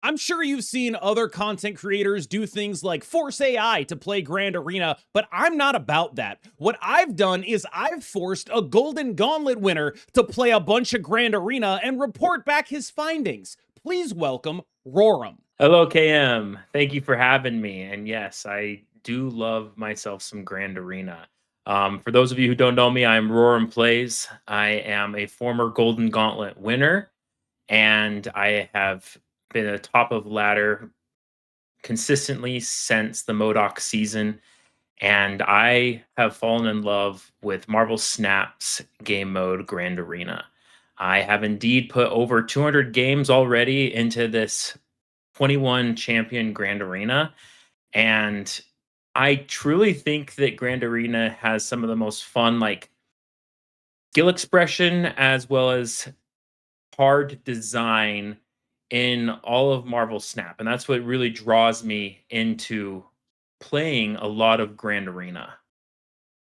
I'm sure you've seen other content creators do things like force AI to play Grand Arena, but I'm not about that. What I've done is I've forced a Golden Gauntlet winner to play a bunch of Grand Arena and report back his findings. Please welcome Roram. Hello, KM. Thank you for having me. And yes, I do love myself some Grand Arena. For those of you who don't know me, I'm Roram Plays. I am a former Golden Gauntlet winner, and I have been a top of ladder consistently since the MODOK season. And I have fallen in love with Marvel Snap's game mode Grand Arena. I have indeed put over 200 games already into this 21 champion Grand Arena. And I truly think that Grand Arena has some of the most fun, like skill expression as well as hard design in all of Marvel Snap. And that's what really draws me into playing a lot of Grand Arena.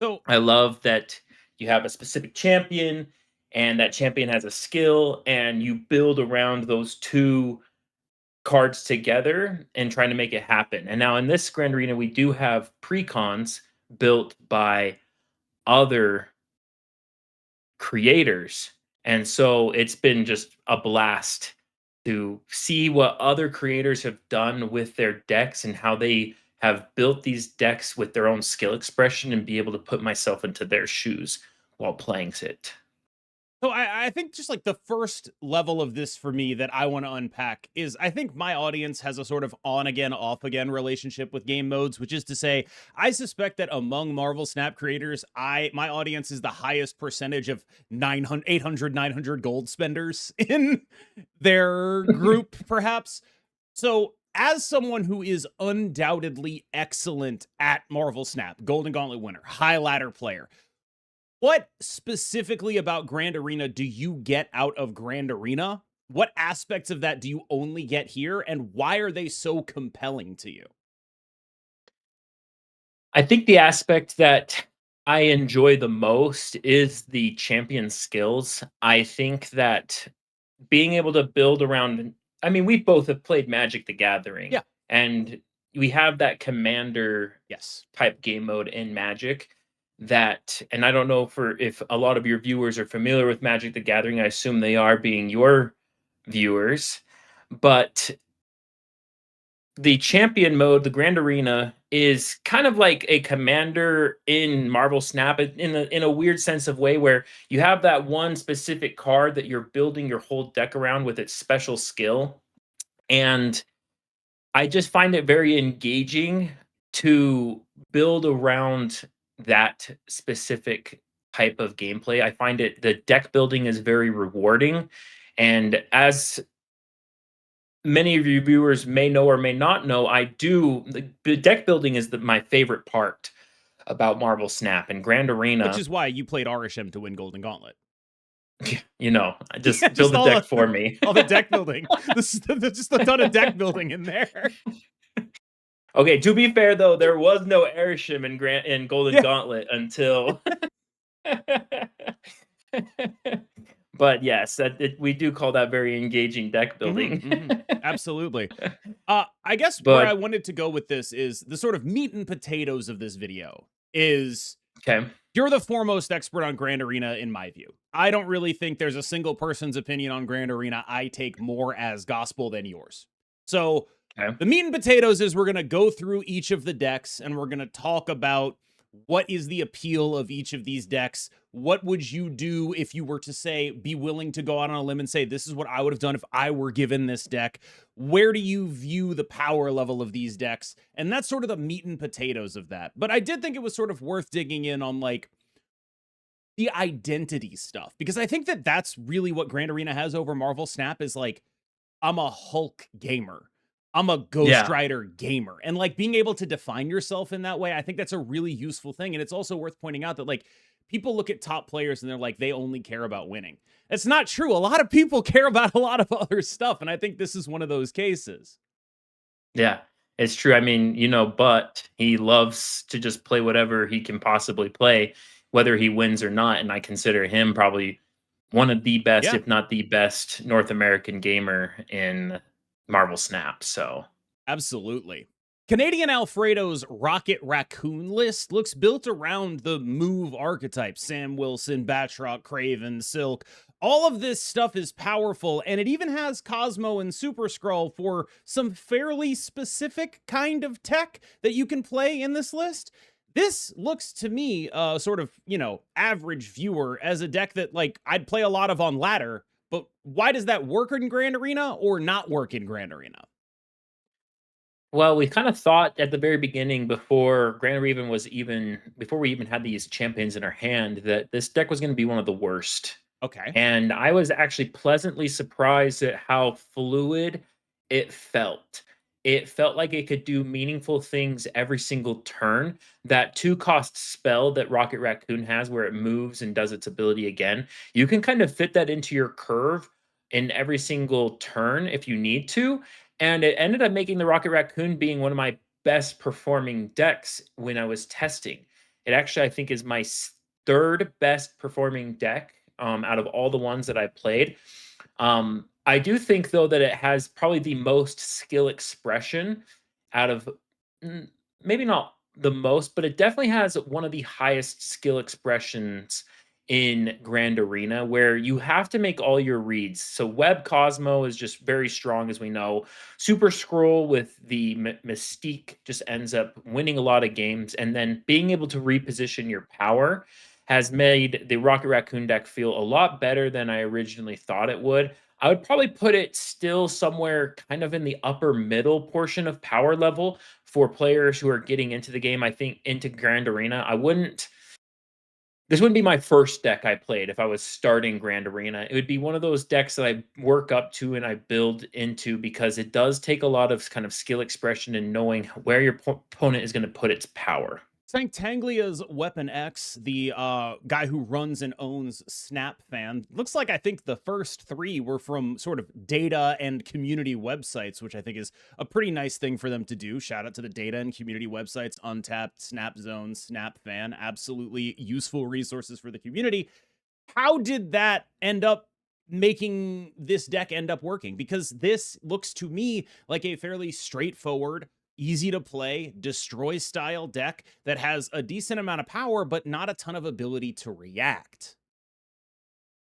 So I love that you have a specific champion and that champion has a skill and you build around those two cards together and trying to make it happen. And now in this Grand Arena, we do have precons built by other creators. And so it's been just a blast to see what other creators have done with their decks and how they have built these decks with their own skill expression and be able to put myself into their shoes while playing it. So I think just like the first level of this for me that I want to unpack is I think my audience has a sort of on again, off again relationship with game modes, which is to say, I suspect that among Marvel Snap creators, my audience is the highest percentage of 800, 900 gold spenders in their group, perhaps. So as someone who is undoubtedly excellent at Marvel Snap, Golden Gauntlet winner, high ladder player, what specifically about Grand Arena do you get out of Grand Arena? What aspects of that do you only get here, and why are they so compelling to you? I think the aspect that I enjoy the most is the champion skills. I think that being able to build around, I mean, we both have played Magic the Gathering. Yeah. And we have that commander type game mode in Magic that, and I don't know if a lot of your viewers are familiar with Magic the Gathering. I assume they are, being your viewers. But the champion mode, the Grand Arena, is kind of like a commander in Marvel Snap in a weird sense of way, where you have that one specific card that you're building your whole deck around with its special skill. And I just find it very engaging to build around that specific type of gameplay. I find the deck building is very rewarding. And as many of your viewers may know or may not know, the deck building is my favorite part about Marvel Snap and Grand Arena. Which is why you played RSM to win Golden Gauntlet. Just build the deck for me. All the deck building. There's just a ton of deck building in there. Okay, to be fair though, there was no Airshim in Golden Gauntlet until but yes, we do call that very engaging deck building. Absolutely. I guess where I wanted to go with this is the sort of meat and potatoes of this video is, okay, you're the foremost expert on Grand Arena in my view. I don't really think there's a single person's opinion on Grand Arena I take more as gospel than yours. So the meat and potatoes is we're going to go through each of the decks and we're going to talk about what is the appeal of each of these decks. What would you do if you were to be willing to go out on a limb and say, this is what I would have done if I were given this deck? Where do you view the power level of these decks? And that's sort of the meat and potatoes of that. But I did think it was sort of worth digging in on like the identity stuff, because I think that that's really what Grand Arena has over Marvel Snap is like, I'm a Hulk gamer. I'm a Ghost Rider gamer. And like being able to define yourself in that way, I think that's a really useful thing. And it's also worth pointing out that like people look at top players and they're like, they only care about winning. It's not true. A lot of people care about a lot of other stuff. And I think this is one of those cases. Yeah, it's true. I mean, but he loves to just play whatever he can possibly play, whether he wins or not. And I consider him probably one of the best, if not the best, North American gamer in Marvel Snap. So absolutely. Canadian Alfredo's Rocket Raccoon list looks built around the move archetypes: Sam Wilson, Batroc, Craven, Silk. All of this stuff is powerful, and it even has Cosmo and Super Skrull for some fairly specific kind of tech that you can play in this list. This looks to me, sort of, average viewer, as a deck that, like, I'd play a lot of on ladder, but why does that work in Grand Arena or not work in Grand Arena? well, we kind of thought at the very beginning before before we even had these champions in our hand that this deck was going to be one of the worst. Okay. And I was actually pleasantly surprised at how fluid it felt. It felt like it could do meaningful things every single turn. That 2-cost spell that Rocket Raccoon has, where it moves and does its ability again, you can kind of fit that into your curve in every single turn if you need to. And it ended up making the Rocket Raccoon being one of my best performing decks when I was testing. It actually, I think, is my third best performing deck out of all the ones that I played. I do think though that it has probably the most skill expression out of maybe not the most, but it definitely has one of the highest skill expressions in Grand Arena, where you have to make all your reads. So Web Cosmo is just very strong, as we know. Super Scroll with the Mystique just ends up winning a lot of games, and then being able to reposition your power has made the Rocket Raccoon deck feel a lot better than I originally thought it would. I would probably put it still somewhere kind of in the upper middle portion of power level for players who are getting into the game. I think into Grand Arena, this wouldn't be my first deck I played if I was starting Grand Arena. It would be one of those decks that I work up to and I build into, because it does take a lot of kind of skill expression and knowing where your opponent is going to put its power. Tanglia's Weapon X, the guy who runs and owns Snap Fan, looks like I think the first 3 were from sort of data and community websites, which I think is a pretty nice thing for them to do. Shout out to the data and community websites: Untapped, Snap Zone, Snap Fan. Absolutely useful resources for the community. How did that end up making this deck end up working? Because this looks to me like a fairly straightforward, easy to play, destroy style deck that has a decent amount of power, but not a ton of ability to react.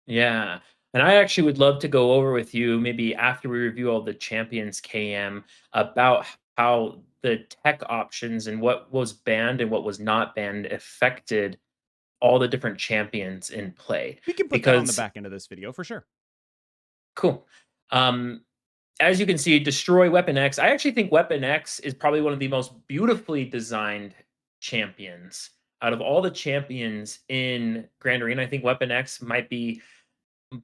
Yeah. And I actually would love to go over with you maybe after we review all the champions KM about how the tech options and what was banned and what was not banned affected all the different champions in play. We can put that on the Because back end of this video for sure. cool. Um, as you can see, destroy Weapon X. I actually think Weapon X is probably one of the most beautifully designed champions out of all the champions in Grand Arena. I think Weapon X might be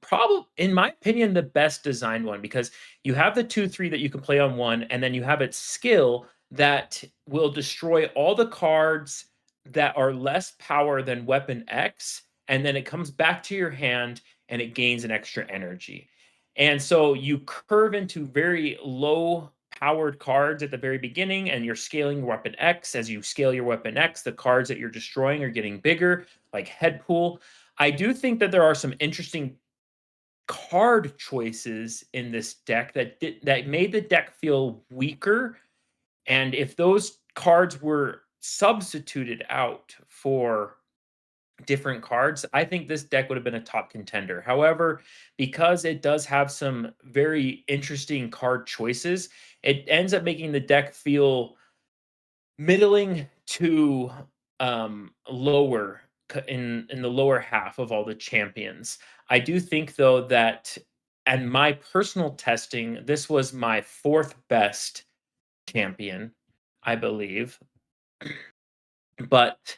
probably, in my opinion, the best designed one, because you have the 2/3 that you can play on one, and then you have its skill that will destroy all the cards that are less power than Weapon X, and then it comes back to your hand and it gains an extra energy. And so you curve into very low powered cards at the very beginning, and you're scaling your Weapon X. As you scale your Weapon X, the cards that you're destroying are getting bigger, like Headpool. I do think that there are some interesting card choices in this deck that made the deck feel weaker, and if those cards were substituted out for different cards, I think this deck would have been a top contender. However, because it does have some very interesting card choices, it ends up making the deck feel middling to lower in the lower half of all the champions. I do think though that, and my personal testing, this was my 4th best champion, I believe. But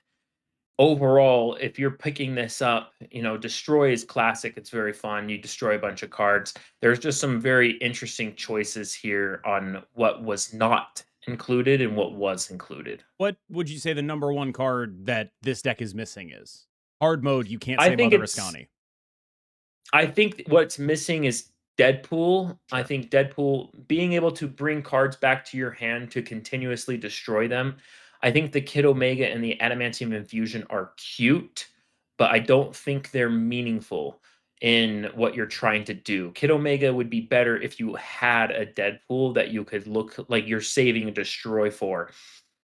overall, if you're picking this up, destroy is classic. It's very fun. You destroy a bunch of cards. There's just some very interesting choices here on what was not included and what was included. What would you say the number 1 card that this deck is missing is? Hard mode, you can't I say think Mother it's Ascani. I think what's missing is Deadpool. Sure. I think Deadpool being able to bring cards back to your hand to continuously destroy them. I think the Kid Omega and the Adamantium Infusion are cute, but I don't think they're meaningful. in what you're trying to do. Kid Omega would be better if you had a Deadpool that you could look like you're saving a destroy for.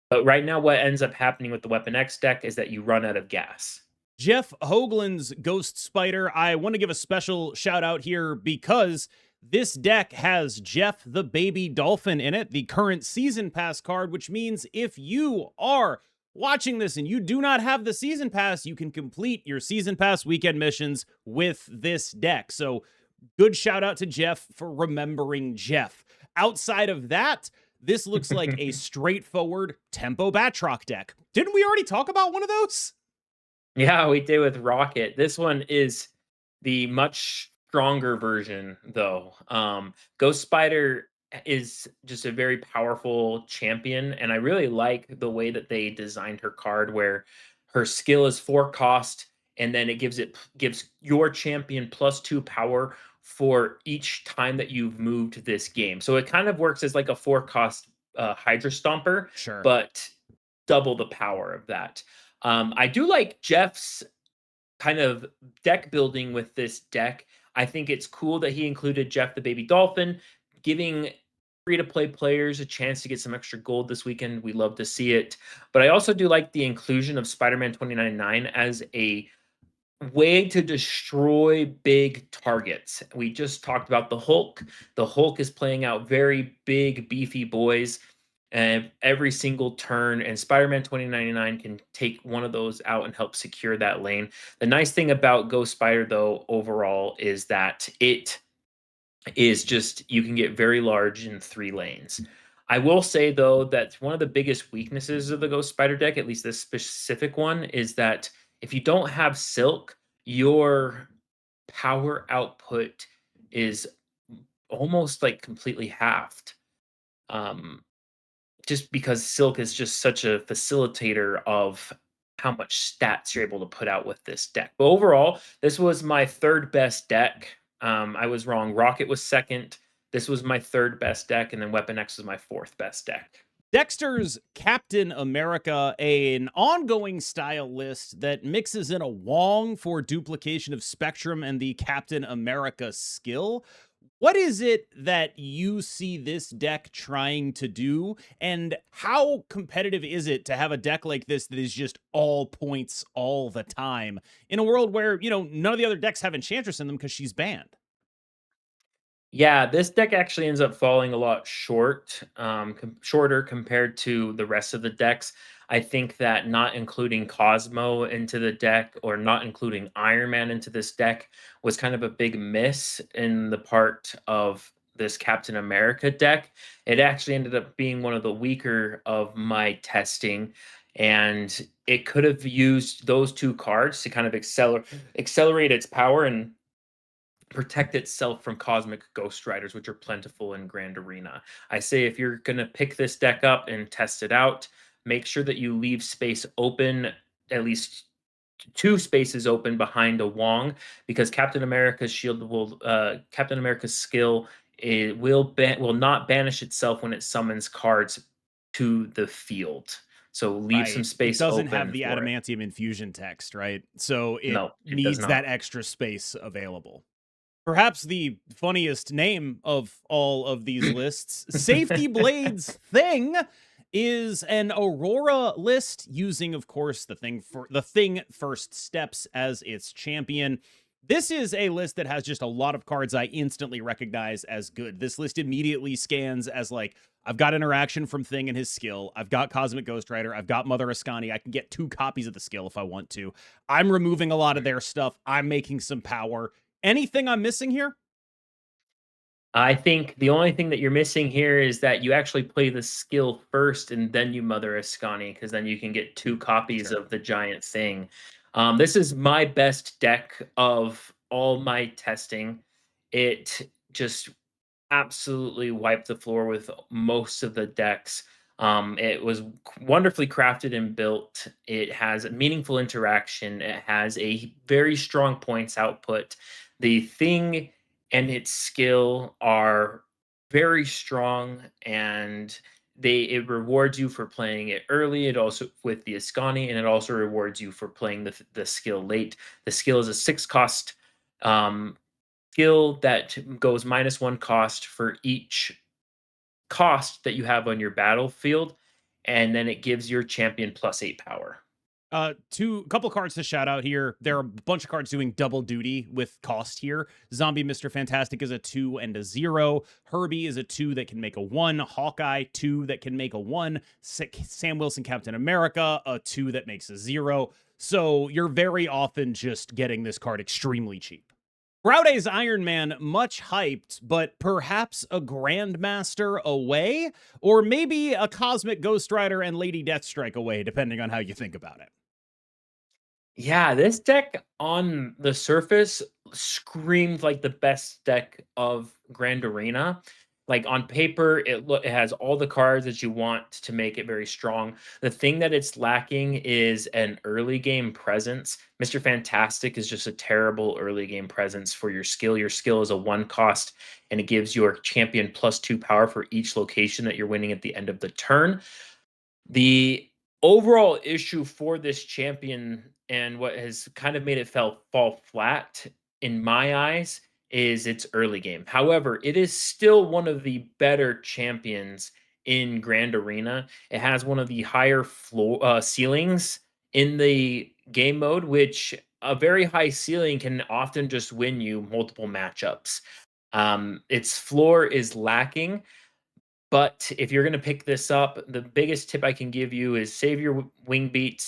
But right now, what ends up happening with the Weapon X deck is that you run out of gas. Jeff Hoagland's Ghost Spider. I want to give a special shout out here because this deck has Jeff the Baby Dolphin in it, the current Season Pass card, which means if you are watching this and you do not have the Season Pass, you can complete your Season Pass weekend missions with this deck. So good shout out to Jeff for remembering Jeff. Outside of that, this looks like a straightforward Tempo Batroc deck. Didn't we already talk about one of those? Yeah, we did with Rocket. This one is the much stronger version, though. Ghost Spider is just a very powerful champion, and I really like the way that they designed her card, where her skill is 4 cost, and then it gives your champion +2 power for each time that you've moved this game. So it kind of works as like a 4 cost Hydra Stomper, Sure. but double the power of that. I do like Jeff's kind of deck building with this deck. I think it's cool that he included Jeff the Baby Dolphin, giving free-to-play players a chance to get some extra gold this weekend. We love to see it. But I also do like the inclusion of Spider-Man 2099 as a way to destroy big targets. We just talked about the Hulk. The Hulk is playing out very big, beefy boys every single turn, and Spider-Man 2099 can take one of those out and help secure that lane. The nice thing about Ghost Spider, though, overall, is that it is just, you can get very large in 3 lanes. I will say, though, that one of the biggest weaknesses of the Ghost Spider deck, at least this specific one, is that if you don't have Silk, your power output is almost like completely halved. Just because Silk is just such a facilitator of how much stats you're able to put out with this deck. But overall, this was my 3rd best deck. I was wrong. Rocket was 2nd. This was my 3rd best deck, and then Weapon X was my 4th best deck. Dexter's Captain America, an ongoing style list that mixes in a Wong for duplication of Spectrum and the Captain America skill. What is it that you see this deck trying to do, and how competitive is it to have a deck like this that is just all points all the time in a world where, none of the other decks have Enchantress in them because she's banned? Yeah, this deck actually ends up falling a lot shorter compared to the rest of the decks. I think that not including Cosmo into the deck or not including Iron Man into this deck was kind of a big miss in the part of this Captain America deck. It actually ended up being one of the weaker of my testing, and it could have used those 2 cards to kind of accelerate its power and protect itself from cosmic ghost riders, which are plentiful in Grand Arena. I say if you're going to pick this deck up and test it out, make sure that you leave space open, at least 2 spaces open behind a Wong, because Captain America's Captain America's skill, it will not banish itself when it summons cards to the field. So leave some space open. It doesn't have the adamantium infusion text, right? So it needs that extra space available. Perhaps the funniest name of all of these lists, Safety Blades Thing, is an Aurora list using, of course, the Thing First Steps as its champion. This is a list that has just a lot of cards I instantly recognize as good. This list immediately scans as like, I've got interaction from Thing and his skill. I've got Cosmic Ghost Rider. I've got Mother Ascani. I can get 2 copies of the skill if I want to. I'm removing a lot of their stuff. I'm making some power. Anything I'm missing here? I think the only thing that you're missing here is that you actually play the skill first and then you Mother Ascani, because then you can get 2 copies of the giant thing. This is my best deck of all my testing. It just absolutely wiped the floor with most of the decks. It was wonderfully crafted and built. It has meaningful interaction. It has a very strong points output. The Thing and its skill are very strong, and it rewards you for playing it early. It also with the Ascani, and it also rewards you for playing the skill late. The skill is a 6 cost skill that goes -1 cost for each cost that you have on your battlefield, and then it gives your champion +8 power. A couple cards to shout out here. There are a bunch of cards doing double duty with cost here. Zombie Mr. Fantastic is a 2 and a 0. Herbie is a 2 that can make a 1. Hawkeye, 2 that can make a 1. Sam Wilson Captain America, a 2 that makes a 0. So you're very often just getting this card extremely cheap. Braude's Iron Man, much hyped, but perhaps a Grandmaster away? Or maybe a Cosmic Ghost Rider and Lady Deathstrike away, depending on how you think about it. Yeah, this deck on the surface screamed like the best deck of Grand Arena. Like on paper, it has all the cards that you want to make it very strong. The thing that it's lacking is an early game presence. Mr. Fantastic is just a terrible early game presence for your skill. Your skill is a 1 cost, and it gives your champion +2 power for each location that you're winning at the end of the turn. The overall issue for this champion and what has kind of made it fall flat in my eyes is its early game. However, it is still one of the better champions in Grand Arena. It has one of the higher floor ceilings in the game mode, which a very high ceiling can often just win you multiple matchups. Its floor is lacking. But if you're gonna pick this up, the biggest tip I can give you is save your wing beat,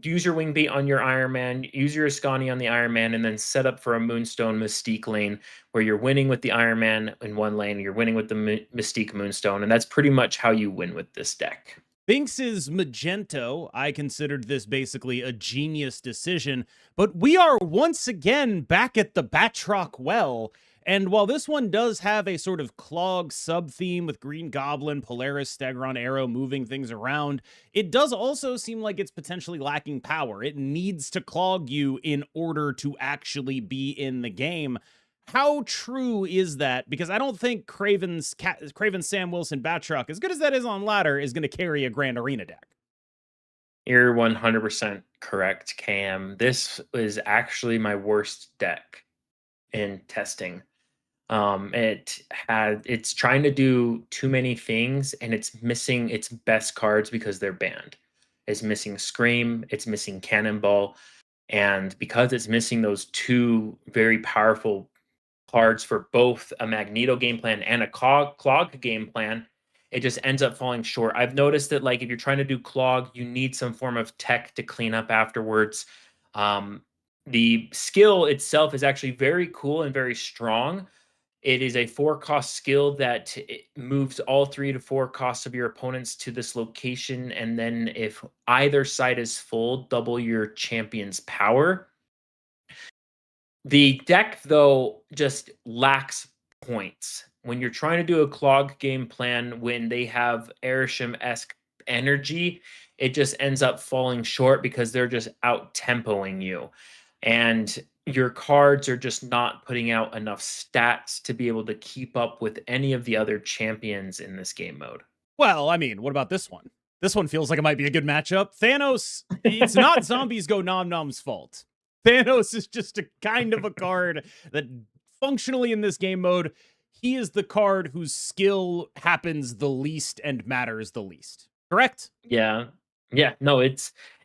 use your wing beat on your Iron Man, use your Ascani on the Iron Man, and then set up for a Moonstone Mystique lane where you're winning with the Iron Man in one lane, you're winning with the Mystique Moonstone, and that's pretty much how you win with this deck. Binks's Magento, I considered this basically a genius decision, but we are once again back at the Batroc well. And while this one does have a sort of Clog sub-theme with Green Goblin, Polaris, Stegron, Arrow moving things around, it does also seem like it's potentially lacking power. It needs to clog you in order to actually be in the game. How true is that? Because I don't think Craven Sam Wilson Batroc, as good as that is on ladder, is going to carry a Grand Arena deck. You're 100% correct, Cam. This is actually my worst deck in testing. It's trying to do too many things, and it's missing its best cards because they're banned. It's missing Scream, it's missing Cannonball, and because it's missing those 2 very powerful cards for both a Magneto game plan and a Clog game plan, it just ends up falling short. I've noticed that, like, if you're trying to do Clog, you need some form of tech to clean up afterwards. The skill itself is actually very cool and very strong. It is a 4-cost skill that it moves all 3 to 4 costs of your opponents to this location, and then if either side is full, double your champion's power. The deck, though, just lacks points. When you're trying to do a Clog game plan, when they have Airsham-esque energy, it just ends up falling short because they're just out-tempoing you. And your cards are just not putting out enough stats to be able to keep up with any of the other champions in this game mode. Well, I mean, what about this one? This one feels like it might be a good matchup. Thanos, it's not Zombies Go Nom Nom's fault. Thanos is just a kind of a card that functionally in this game mode, he is the card whose skill happens the least and matters the least. Correct? Yeah. Yeah. No,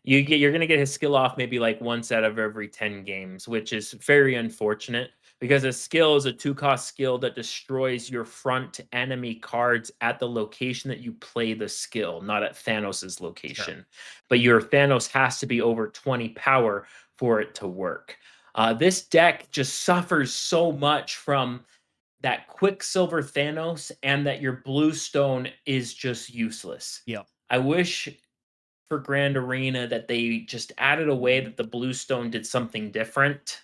you're gonna get his skill off maybe like once out of every 10 games, which is very unfortunate because a skill is a 2-cost skill that destroys your front enemy cards at the location that you play the skill, not at Thanos's location. Sure. But your Thanos has to be over 20 power for it to work. This deck just suffers so much from that Quicksilver Thanos and that your Bluestone is just useless. Yeah. I wish for Grand Arena that they just added a way that the Bluestone did something different.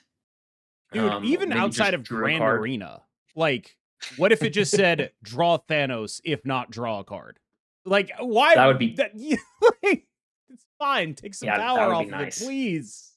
Dude, even outside of Grand Arena, like, what if it just said draw Thanos, if not draw a card? Like, why? That would be like, it's fine. Take some power off of it, please.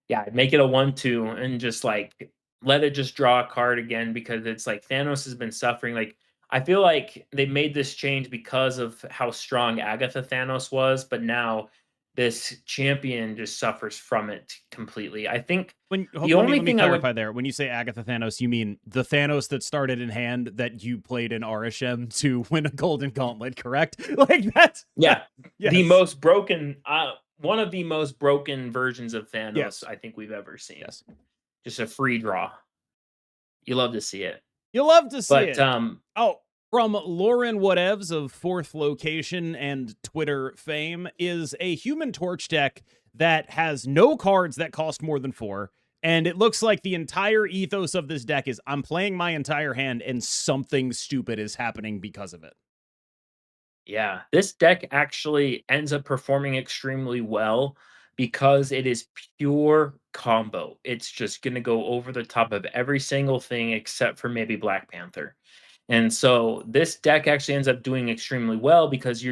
Yeah, make it a 1/2 and just like let it just draw a card again, because it's like Thanos has been suffering. Like, I feel like they made this change because of how strong Agatha Thanos was, but now this champion just suffers from it completely. I think Let the only me thing I would clarify there. When you say Agatha Thanos, you mean the Thanos that started in hand that you played in RSM to win a golden gauntlet, correct? Like that's yeah, the yes. most broken one of the most broken versions of Thanos Yes. I think we've ever seen. Yes. Just a free draw. You love to see it. You love to see But it. Oh, from Lauren Whatevs of Fourth Location and Twitter fame is a Human Torch deck that has no cards that cost more than 4. And it looks like the entire ethos of this deck is I'm playing my entire hand and something stupid is happening because of it. yeah, this deck actually ends up performing extremely well because it is pure combo. It's just going to go over the top of every single thing except for maybe Black Panther. And so this deck actually ends up doing extremely well because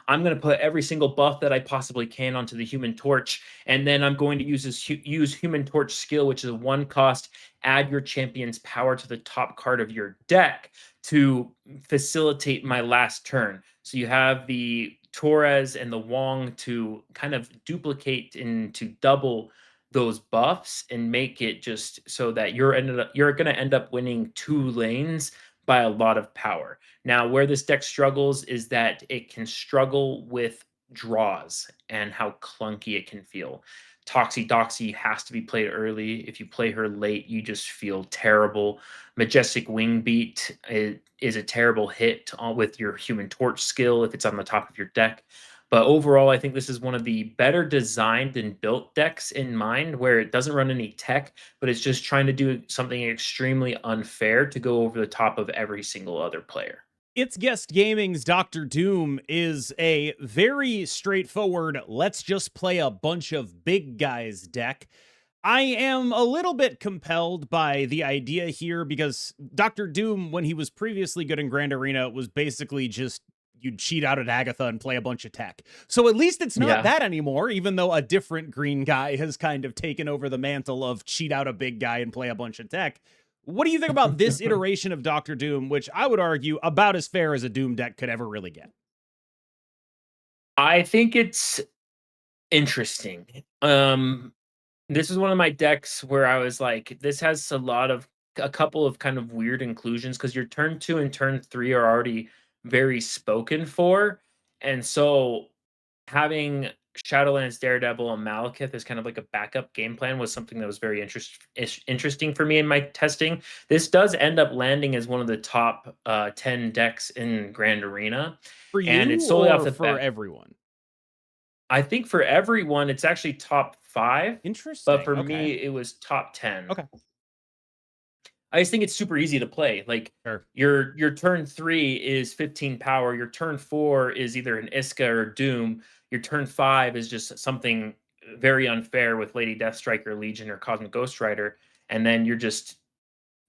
I'm going to put every single buff that I possibly can onto the Human Torch, and then I'm going to use Human Torch skill, which is a 1 cost, add your champion's power to the top card of your deck to facilitate my last turn. So you have the Torres and the Wong to kind of duplicate and to double those buffs and make it just so that you're going to end up winning 2 lanes by a lot of power. Now, where this deck struggles is that it can struggle with draws and how clunky it can feel. Toxie Doxie has to be played early. If you play her late, you just feel terrible. Majestic Wing Beat is a terrible hit with your Human Torch skill if it's on the top of your deck. But overall, I think this is one of the better designed and built decks in mind, where it doesn't run any tech, but it's just trying to do something extremely unfair to go over the top of every single other player. It's Guest Gaming's Dr. Doom is a very straightforward, let's just play a bunch of big guys deck. I am a little bit compelled by the idea here because Dr. Doom, when he was previously good in Grand Arena, was basically just you'd cheat out at Agatha and play a bunch of tech. So at least it's not that anymore, even though a different green guy has kind of taken over the mantle of cheat out a big guy and play a bunch of tech. What do you think about this iteration of Dr. Doom, which I would argue about as fair as a Doom deck could ever really get? I think it's interesting. This is one of my decks where I was like, this has a couple of kind of weird inclusions because your turn 2 and turn 3 are already very spoken for. And so having Shadowlands Daredevil and Malekith as kind of like a backup game plan was something that was very interesting for me in my testing. This does end up landing as one of the top 10 decks in Grand Arena. For you, and it's solely or off the for everyone? I think for everyone, it's actually top 5. Interesting. But for me, it was top 10. Okay. I just think it's super easy to play. Like Sure. your turn 3 is 15 power. Your turn 4 is either an Iska or Doom. Your turn 5 is just something very unfair with Lady Deathstrike, Legion, or Cosmic Ghost Rider. And then you're just,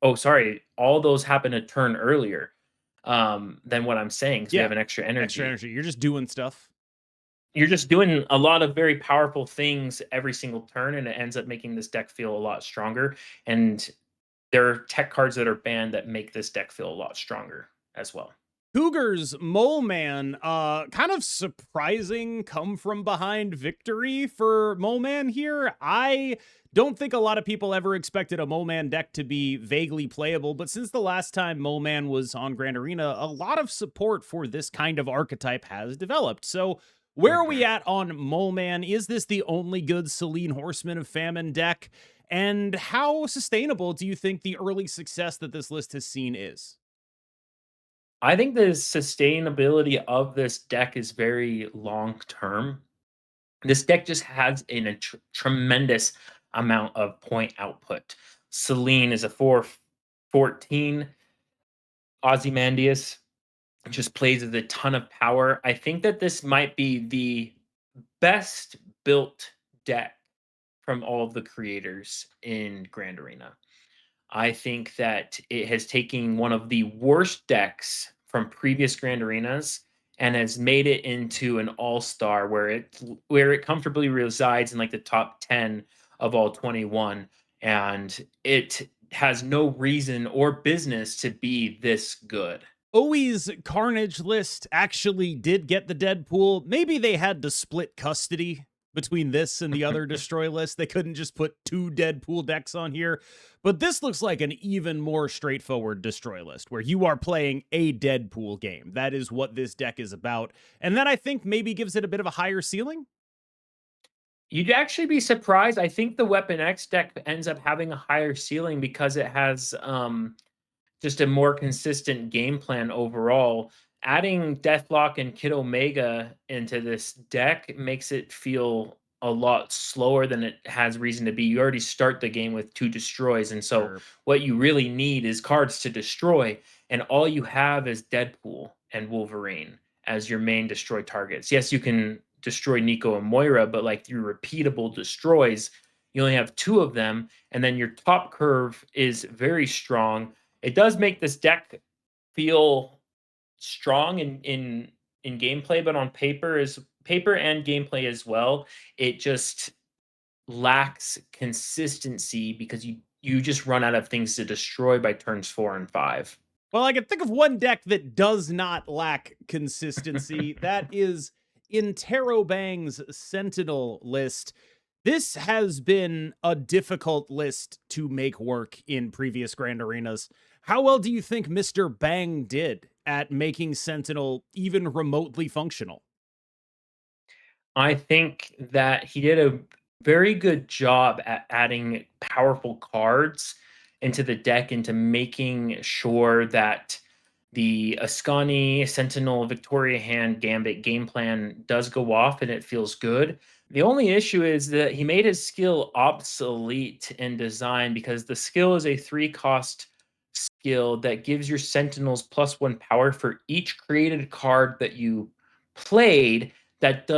oh, sorry, all those happen a turn earlier than what I'm saying. So you have an extra energy. Extra energy. You're just doing stuff. You're just doing a lot of very powerful things every single turn, and it ends up making this deck feel a lot stronger. And there are tech cards that are banned that make this deck feel a lot stronger as well. Cougar's Mole Man, kind of surprising come from behind victory for Mole Man here. I don't think a lot of people ever expected a Mole Man deck to be vaguely playable, but since the last time Mole Man was on Grand Arena, a lot of support for this kind of archetype has developed. So where are we at on Mole Man? Is this the only good Selene Horseman of Famine deck? And how sustainable do you think the early success that this list has seen is? I think the sustainability of this deck is very long term. This deck just has a tremendous amount of point output. Selene is a 4/14. Ozymandias just plays with a ton of power. I think that this might be the best built deck from all of the creators in Grand Arena. I think that it has taken one of the worst decks from previous Grand Arenas and has made it into an all-star where it comfortably resides in like the top 10 of all 21, and it has no reason or business to be this good. Owie's Carnage list actually did get the Deadpool. Maybe they had to split custody between this and the other destroy list. They couldn't just put 2 Deadpool decks on here. But this looks like an even more straightforward destroy list where you are playing a Deadpool game. That is what this deck is about. And that I think maybe gives it a bit of a higher ceiling. You'd actually be surprised. I think the Weapon X deck ends up having a higher ceiling because it has just a more consistent game plan overall. Adding Deathlock and Kid Omega into this deck makes it feel a lot slower than it has reason to be. You already start the game with 2 destroys, and so what you really need is cards to destroy, and all you have is Deadpool and Wolverine as your main destroy targets. Yes, you can destroy Nico and Moira, but like through repeatable destroys, you only have 2 of them, and then your top curve is very strong. It does make this deck feel strong in gameplay, but on paper and gameplay as well, it just lacks consistency because you just run out of things to destroy by turns 4 and 5. Well, I can think of one deck that does not lack consistency. That is Interrobang's Sentinel list. This has been a difficult list to make work in previous Grand Arenas. How well do you think Mr. Bang did at making Sentinel even remotely functional? I think that he did a very good job at adding powerful cards into the deck, into making sure that the Ascani, Sentinel, Victoria Hand, Gambit game plan does go off and it feels good. The only issue is that he made his skill obsolete in design because the skill is a 3-cost skill that gives your Sentinels +1 power for each created card that you played that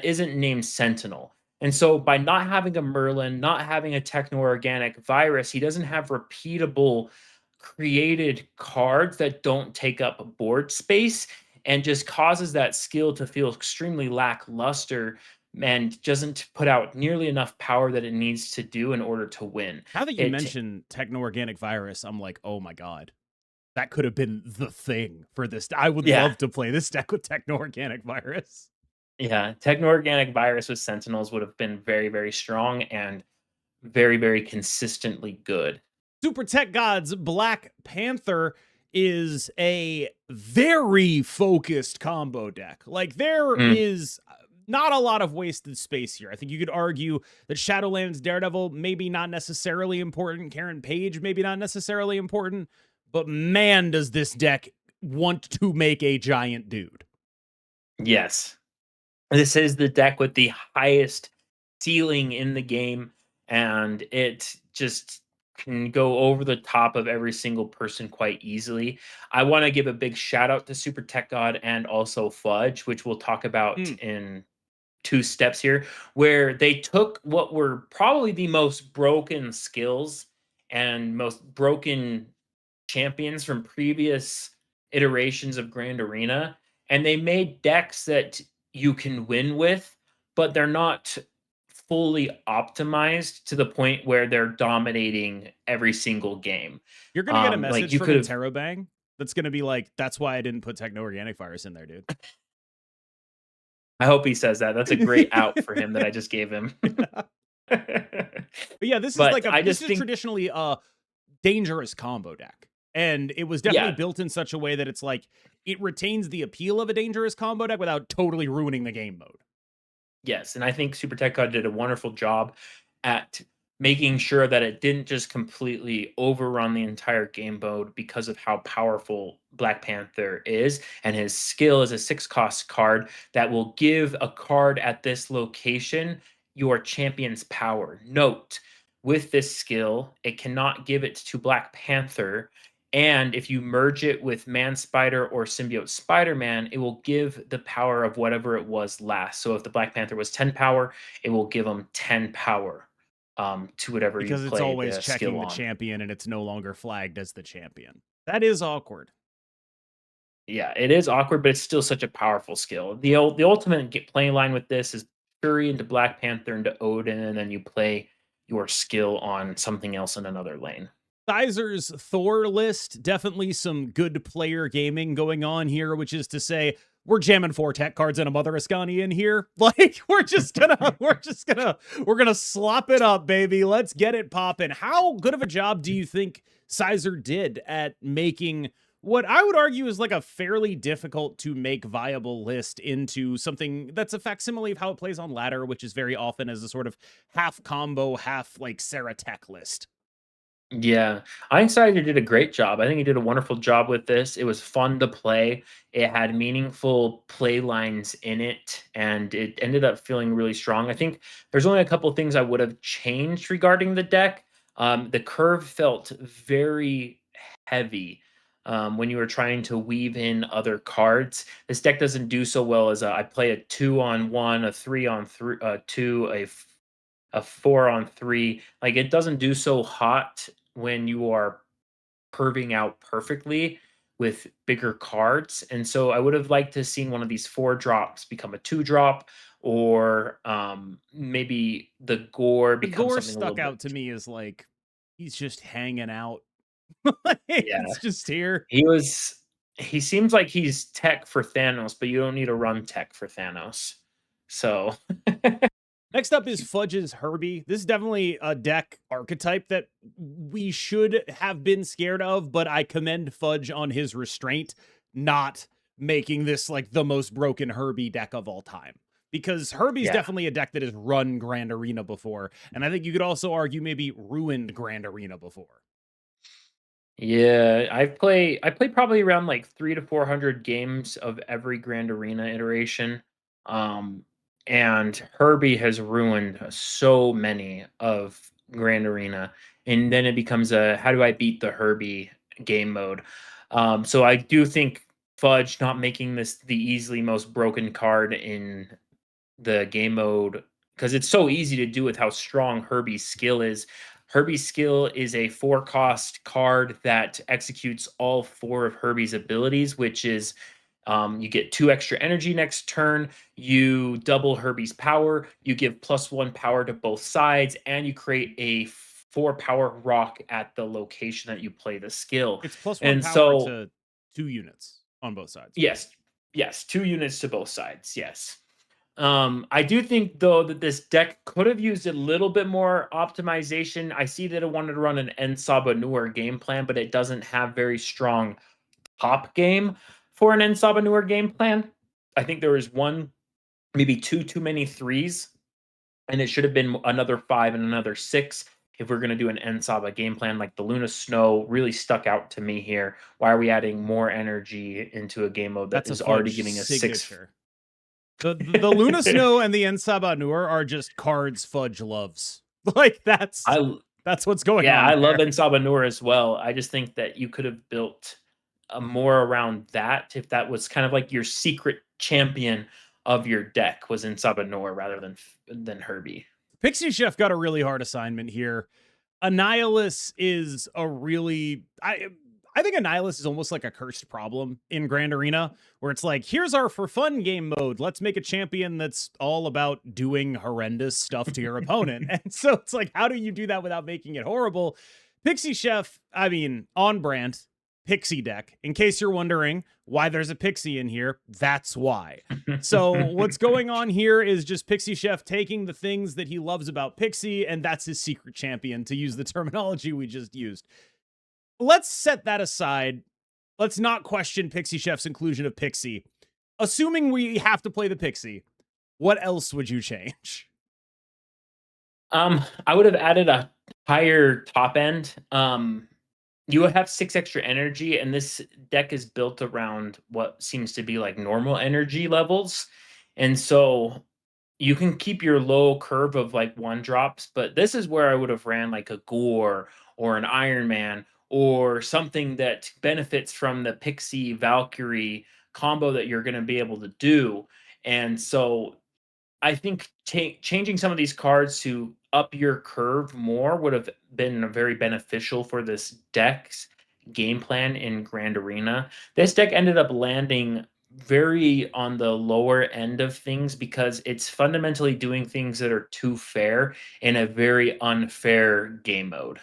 isn't named Sentinel. And so by not having a Merlin, not having a techno-organic virus, he doesn't have repeatable created cards that don't take up board space, and just causes that skill to feel extremely lackluster and doesn't put out nearly enough power that it needs to do in order to win. Now that you mention techno-organic virus, I'm like, oh my God. That could have been the thing for this. I would love to play this deck with techno-organic virus. Yeah, techno-organic virus with Sentinels would have been very, very strong and very, very consistently good. Super Tech Gods Black Panther is a very focused combo deck. Like, there is not a lot of wasted space here. I think you could argue that Shadowlands Daredevil maybe not necessarily important, Karen Page maybe not necessarily important, but man, does this deck want to make a giant dude. Yes. This is the deck with the highest ceiling in the game, and it just can go over the top of every single person quite easily. I want to give a big shout out to Super Tech God and also Fudge, which we'll talk about in 2 steps here, where they took what were probably the most broken skills and most broken champions from previous iterations of Grand Arena, and they made decks that you can win with, but they're not fully optimized to the point where they're dominating every single game. You're gonna get a message from Interrobang that's gonna be like, that's why I didn't put techno-organic virus in there, dude. I hope he says that. That's a great out for him that I just gave him. But yeah, this is traditionally a dangerous combo deck. And it was definitely built in such a way that it's like, it retains the appeal of a dangerous combo deck without totally ruining the game mode. Yes, and I think Super Tech God did a wonderful job at making sure that it didn't just completely overrun the entire game mode because of how powerful Black Panther is. And his skill is a 6-cost card that will give a card at this location your champion's power. Note, with this skill, it cannot give it to Black Panther. And if you merge it with Man Spider or Symbiote Spider-Man, it will give the power of whatever it was last. So if the Black Panther was 10 power, it will give them 10 power to whatever you play. Because it's always checking the champion and it's no longer flagged as the champion. That is awkward. Yeah, it is awkward, but it's still such a powerful skill. The ultimate playing line with this is Fury into Black Panther into Odin, and then you play your skill on something else in another lane. Sizer's Thor list, definitely some good player gaming going on here, which is to say, we're jamming 4 tech cards and a Mother Ascani in here. Like, we're gonna slop it up, baby. Let's get it popping. How good of a job do you think Sizer did at making what I would argue is like a fairly difficult to make viable list into something that's a facsimile of how it plays on ladder, which is very often as a sort of half combo, half like Sarah tech list? Yeah, I think Sider did a great job. I think he did a wonderful job with this. It was fun to play. It had meaningful play lines in it, and it ended up feeling really strong. I think there's only a couple things I would have changed regarding the deck. The curve felt very heavy when you were trying to weave in other cards. This deck doesn't do so well as I play a 2-on-1, a 3-on-3, 2, a 4-on-3. Like it doesn't do so hot when you are curving out perfectly with bigger cards. And so I would have liked to seen one of these 4 drops become a 2 drop, or maybe the gore The become gore something a little stuck bit. out to me as like he's just hanging out. Yeah, It's just here. he seems like he's tech for Thanos, but you don't need to run tech for Thanos. So Next up is Fudge's Herbie. This is definitely a deck archetype that we should have been scared of, but I commend Fudge on his restraint, not making this like the most broken Herbie deck of all time. Because Herbie's yeah. definitely a deck that has run Grand Arena before, and I think you could also argue maybe ruined Grand Arena before. Yeah, I play probably around like 300 to 400 games of every Grand Arena iteration. Um, and Herbie has ruined so many of Grand Arena. And then it becomes a how do I beat the Herbie game mode? So I do think Fudge not making this the easily most broken card in the game mode, because it's so easy to do with how strong Herbie's skill is. Herbie's skill is a 4-cost card that executes all 4 of Herbie's abilities, which is you get 2 extra energy next turn, you double Herbie's power, you give +1 power to both sides, and you create a 4 power rock at the location that you play the skill. It's +1 And power so, to 2 units on both sides. yes, yes, 2 units to both sides, yes. I do think though that this deck could have used a little bit more optimization. I see that it wanted to run an En Sabanur game plan, but it doesn't have very strong top game for an En Sabanur game plan. I think there was one, maybe 2 too many 3s, and it should have been another 5 and another 6 if we're going to do an En Saba game plan. Like the Luna Snow really stuck out to me here. Why are we adding more energy into a game mode that is already giving us signature. 6? The Luna Snow and the En Sabanur are just cards Fudge loves. Like that's what's going on. Yeah, I love there. En Sabanur as well. I just think that you could have built more around that if that was kind of like your secret champion of your deck was En Sabanur rather than Herbie. Pixie Chef got a really hard assignment here. Annihilus is a really I think Annihilus is almost like a cursed problem in Grand Arena, where it's like, here's our for fun game mode. Let's make a champion that's all about doing horrendous stuff to your opponent. And so it's like, how do you do that without making it horrible? Pixie Chef, I mean, on brand, Pixie deck. In case you're wondering why there's a Pixie in here, that's why. So what's going on here is just Pixie Chef taking the things that he loves about Pixie, and that's his secret champion, to use the terminology we just used. Let's set that aside. Let's not question Pixie Chef's inclusion of Pixie. Assuming we have to play the Pixie, what else would you change? I would have added a higher top end. You would have 6 extra energy, and this deck is built around what seems to be like normal energy levels. And so you can keep your low curve of like 1 drops, but this is where I would have ran like a Gore or an Iron Man or something that benefits from the Pixie Valkyrie combo that you're going to be able to do. And so I think changing some of these cards to up your curve more would have been very beneficial for this deck's game plan in Grand Arena. This deck ended up landing very on the lower end of things because it's fundamentally doing things that are too fair in a very unfair game mode.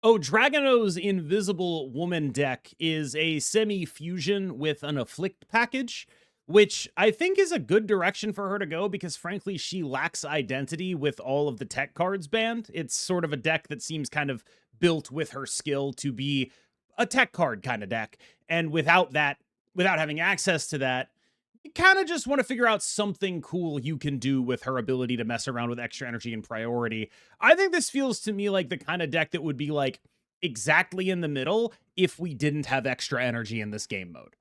Oh, Dragano's Invisible Woman deck is a semi-fusion with an Afflict package, which I think is a good direction for her to go because, frankly, she lacks identity with all of the tech cards banned. It's sort of a deck that seems kind of built with her skill to be a tech card kind of deck. And without that, without having access to that, you kind of just want to figure out something cool you can do with her ability to mess around with extra energy and priority. I think this feels to me like the kind of deck that would be like exactly in the middle if we didn't have extra energy in this game mode.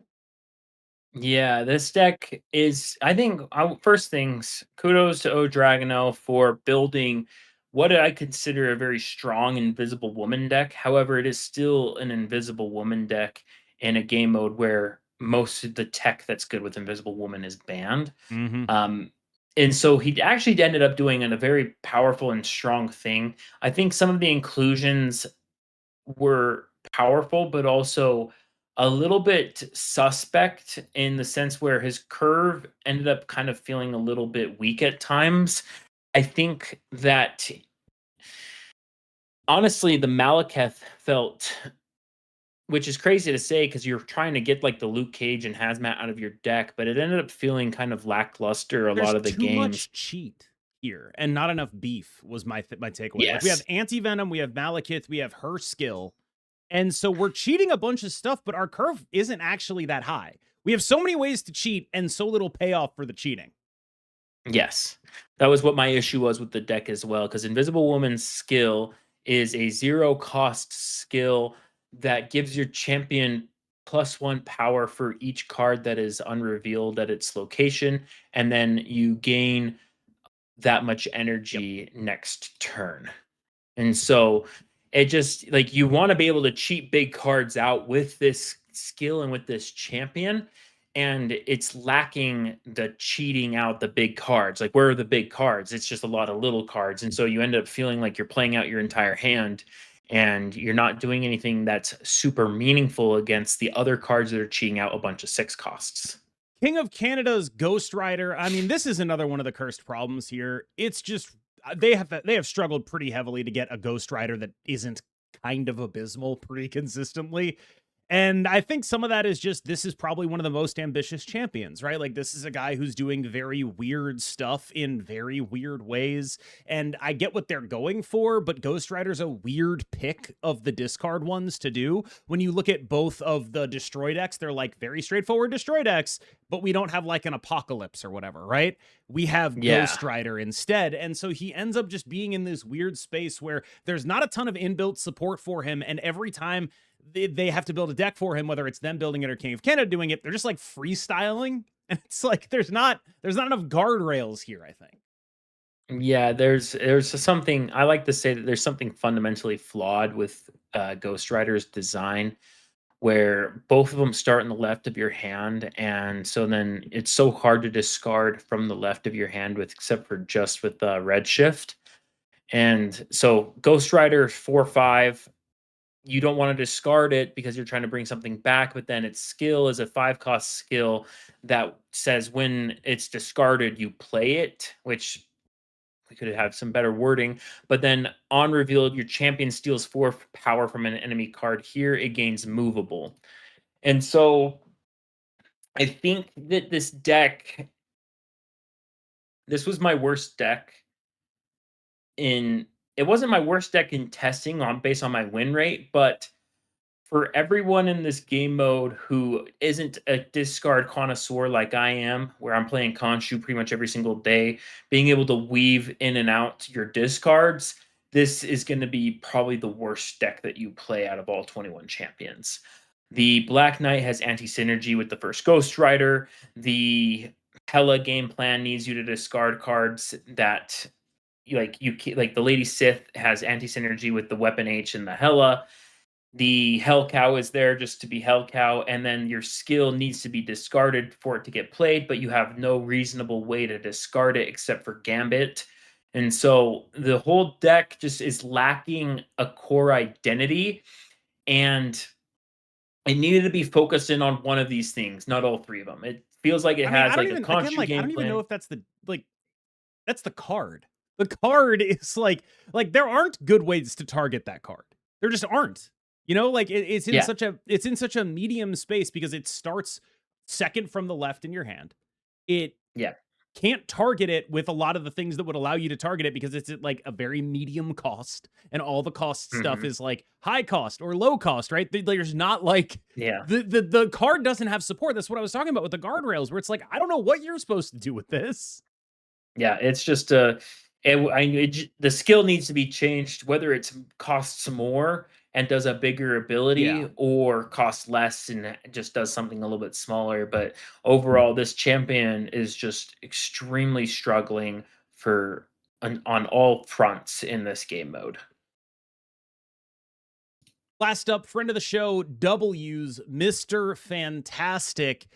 Yeah, this deck is, I think, first things, kudos to Dragano for building what I consider a very strong Invisible Woman deck. However, it is still an Invisible Woman deck in a game mode where most of the tech that's good with Invisible Woman is banned. Mm-hmm. And so he actually ended up doing a very powerful and strong thing. I think some of the inclusions were powerful, but also a little bit suspect in the sense where his curve ended up kind of feeling a little bit weak at times. I think that honestly, the Malekith felt, which is crazy to say because you're trying to get like the Luke Cage and Hazmat out of your deck, but it ended up feeling kind of lackluster a There's lot of the too games. much cheat here and not enough beef was my takeaway. Yes. Like we have Anti-Venom, we have Malekith, we have her skill. And so we're cheating a bunch of stuff, but our curve isn't actually that high. We have so many ways to cheat and so little payoff for the cheating. Yes. That was what my issue was with the deck as well, because Invisible Woman's skill is a 0 cost skill that gives your champion +1 power for each card that is unrevealed at its location, and then you gain that much energy next turn. And so it just like you want to be able to cheat big cards out with this skill and with this champion, and it's lacking the cheating out the big cards. Like, where are the big cards? It's just a lot of little cards. And so you end up feeling like you're playing out your entire hand and you're not doing anything that's super meaningful against the other cards that are cheating out a bunch of 6 costs. King of Canada's Ghost Rider. I mean, this is another one of the cursed problems here. It's just they have struggled pretty heavily to get a Ghost Rider that isn't kind of abysmal pretty consistently. And I think some of that is just this is probably one of the most ambitious champions, right? Like this is a guy who's doing very weird stuff in very weird ways. And I get what they're going for, but Ghost Rider's a weird pick of the discard ones to do. When you look at both of the destroy decks, they're like very straightforward destroy decks, but we don't have like an Apocalypse or whatever, right? We have Ghost Rider instead. And so he ends up just being in this weird space where there's not a ton of inbuilt support for him. And every time they have to build a deck for him, whether it's them building it or King of Canada doing it, they're just like freestyling. And it's like there's not enough guardrails here, I think. Yeah, there's something I like to say that there's something fundamentally flawed with Ghost Rider's design, where both of them start in the left of your hand, and so then it's so hard to discard from the left of your hand with except for just with Redshift. And so Ghost Rider 4/5, you don't want to discard it because you're trying to bring something back, but then its skill is a 5-cost skill that says when it's discarded, you play it, which we could have some better wording. But then on reveal, your champion steals 4 power from an enemy card. Here, it gains movable. And so I think that this was my worst deck in it wasn't my worst deck in testing on based on my win rate, but for everyone in this game mode who isn't a discard connoisseur like I am, where I'm playing Khonshu pretty much every single day, being able to weave in and out your discards, this is going to be probably the worst deck that you play out of all 21 champions. The Black Knight has anti-synergy with the first Ghost Rider. The Hela game plan needs you to discard cards that like the Lady Sith has anti-synergy with the Weapon H and the Hela. The Hell Cow is there just to be Hell Cow, and then your skill needs to be discarded for it to get played, but you have no reasonable way to discard it except for Gambit. And so the whole deck just is lacking a core identity, and it needed to be focused in on one of these things, not all 3 of them. It feels like it has like a Khonshu game I don't even plan. know if that's that's the card. The card is like there aren't good ways to target that card. There just aren't. You know, like it's in such a medium space because it starts second from the left in your hand. It can't target it with a lot of the things that would allow you to target it because it's at like a very medium cost, and all the cost stuff is like high cost or low cost, right? There's not like the card doesn't have support. That's what I was talking about with the guardrails, where it's like, I don't know what you're supposed to do with this. Yeah, it's just the skill needs to be changed, whether it costs more and does a bigger ability or costs less and just does something a little bit smaller. But overall, this champion is just extremely struggling on all fronts in this game mode. Last up, friend of the show, W's Mr. Fantastic.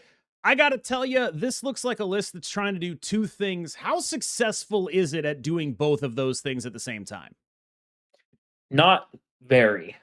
I gotta tell you, this looks like a list that's trying to do two things. How successful is it at doing both of those things at the same time? Not very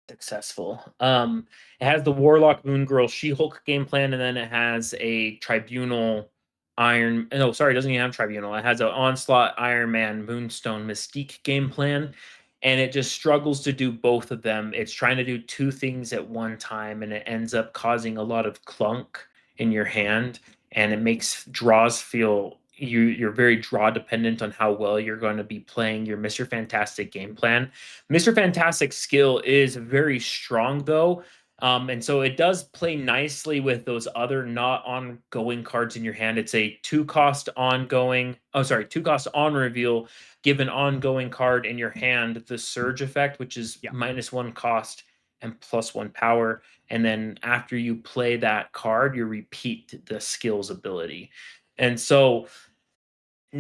successful. It has the Warlock Moon Girl She-Hulk game plan, and then it has a Tribunal it doesn't even have Tribunal. It has an Onslaught Iron Man Moonstone Mystique game plan, and it just struggles to do both of them. It's trying to do two things at one time, and it ends up causing a lot of clunk in your hand, and it makes draws feel you're very draw dependent on how well you're going to be playing your Mr. Fantastic game plan. Mr. Fantastic's skill is very strong though, and so it does play nicely with those other not ongoing cards in your hand. It's a 2-cost ongoing, 2-cost on reveal. Give an ongoing card in your hand the Surge effect, which is -1 cost and +1 power. And then after you play that card, you repeat the skill's ability. And so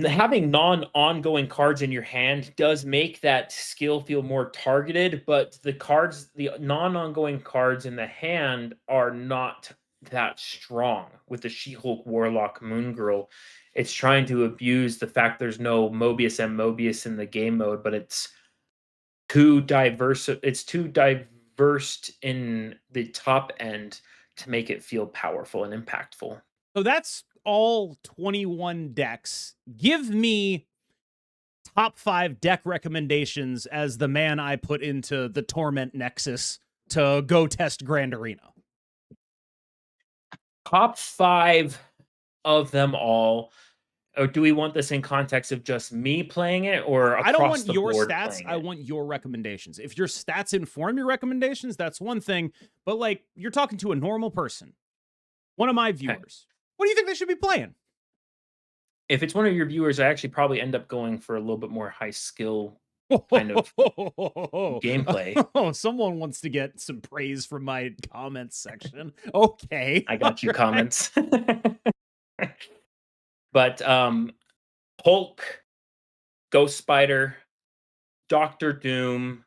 having non-ongoing cards in your hand does make that skill feel more targeted, but the non-ongoing cards in the hand are not that strong. With the She-Hulk Warlock Moon Girl, it's trying to abuse the fact there's no Mobius and Mobius in the game mode, but it's too diverse. It's too diverse in the top end to make it feel powerful and impactful. So that's all 21 decks. Give me top 5 deck recommendations as the man I put into the Torment Nexus to go test Grand Arena. Top 5 of them all. Or do we want this in context of just me playing it or across I don't want the your board stats. I want your recommendations. If your stats inform your recommendations, that's one thing. But like, you're talking to a normal person, one of my viewers. What do you think they should be playing? If it's one of your viewers, I actually probably end up going for a little bit more high skill kind of gameplay. Oh, someone wants to get some praise from my comments section. Okay. I got you, comments. But Hulk, Ghost Spider, Doctor Doom,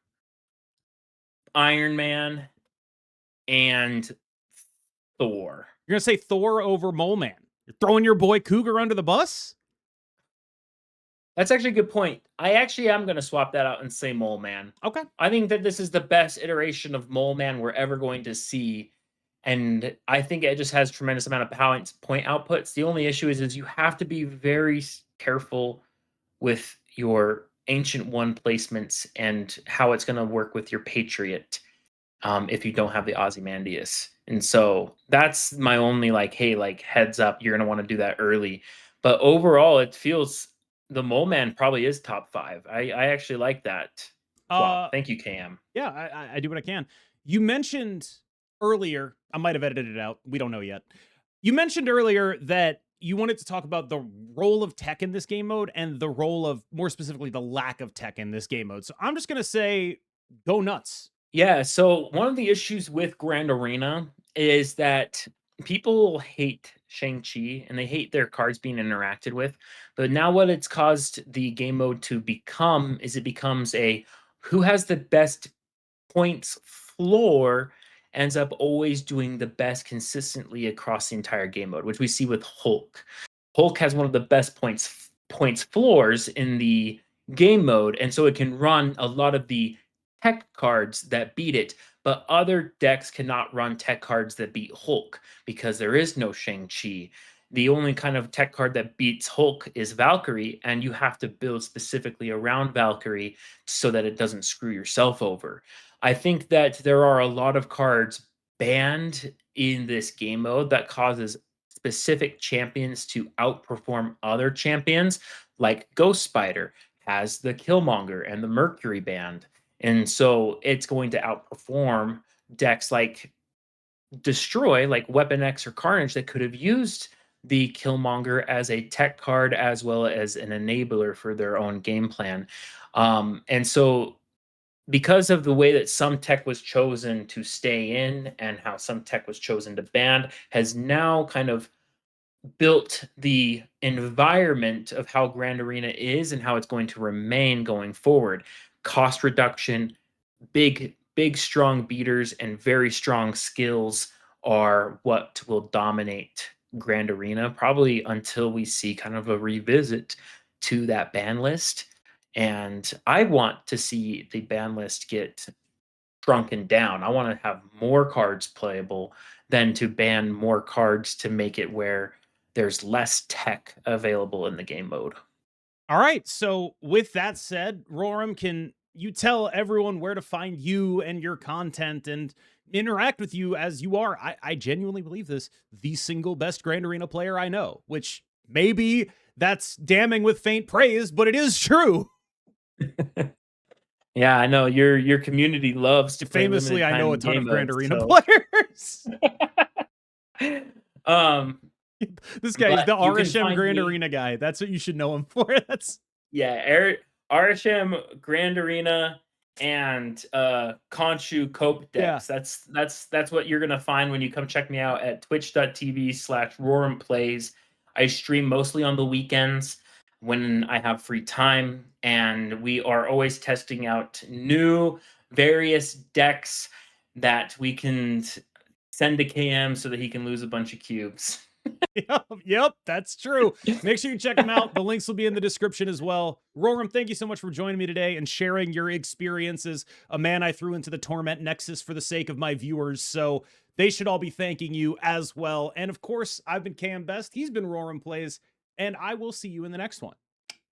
Iron Man, and Thor. You're gonna say Thor over Mole Man? You're throwing your boy Cougar under the bus? That's actually a good point. I actually am going to swap that out and say Mole Man. Okay. I think that this is the best iteration of Mole Man we're ever going to see. And I think it just has tremendous amount of point outputs. The only issue is you have to be very careful with your Ancient One placements and how it's going to work with your Patriot if you don't have the Ozymandias. And so that's my only heads up. You're going to want to do that early. But overall, it feels the Mole Man probably is top 5. I actually like that. Thank you, Cam. Yeah, I do what I can. You mentioned earlier, I might have edited it out. We don't know yet. You mentioned earlier that you wanted to talk about the role of tech in this game mode and the role of, more specifically, the lack of tech in this game mode. So I'm just going to say, go nuts. Yeah, so one of the issues with Grand Arena is that people hate Shang-Chi and they hate their cards being interacted with. But now what it's caused the game mode to become is it becomes a who has the best points floor ends up always doing the best consistently across the entire game mode, which we see with Hulk. Hulk has one of the best points floors in the game mode, and so it can run a lot of the tech cards that beat it, but other decks cannot run tech cards that beat Hulk because there is no Shang-Chi. The only kind of tech card that beats Hulk is Valkyrie, and you have to build specifically around Valkyrie so that it doesn't screw yourself over. I think that there are a lot of cards banned in this game mode that causes specific champions to outperform other champions, like Ghost Spider has the Killmonger and the Mercury band. And so it's going to outperform decks like Destroy, like Weapon X or Carnage, that could have used the Killmonger as a tech card as well as an enabler for their own game plan. And so because of the way that some tech was chosen to stay in and how some tech was chosen to ban, has now kind of built the environment of how Grand Arena is and how it's going to remain going forward. Cost reduction, big strong beaters and very strong skills are what will dominate Grand Arena probably until we see kind of a revisit to that ban list. And I want to see the ban list get shrunken down. I want to have more cards playable than to ban more cards to make it where there's less tech available in the game mode. All right. So with that said, Roram, can you tell everyone where to find you and your content and interact with you as you are? I genuinely believe this, the single best Grand Arena player I know, which maybe that's damning with faint praise, but it is true. Yeah, I know your community loves to play famously. I know a ton of Grand modes, Arena so. players. This guy is the RSM Grand Arena guy. That's what you should know him for. That's RSM Grand Arena and Khonshu Cope decks. Yeah. That's what you're gonna find when you come check me out at twitch.tv/Roram Plays. I stream mostly on the weekends when I have free time, and we are always testing out new various decks that we can send to KM so that he can lose a bunch of cubes. Yep, that's true. Make sure you check them out. The links will be in the description as well. Roram, thank you so much for joining me today and sharing your experiences. A man I threw into the Torment Nexus for the sake of my viewers, so they should all be thanking you as well. And of course, I've been KMBest. He's been Roram Plays, and I will see you in the next one.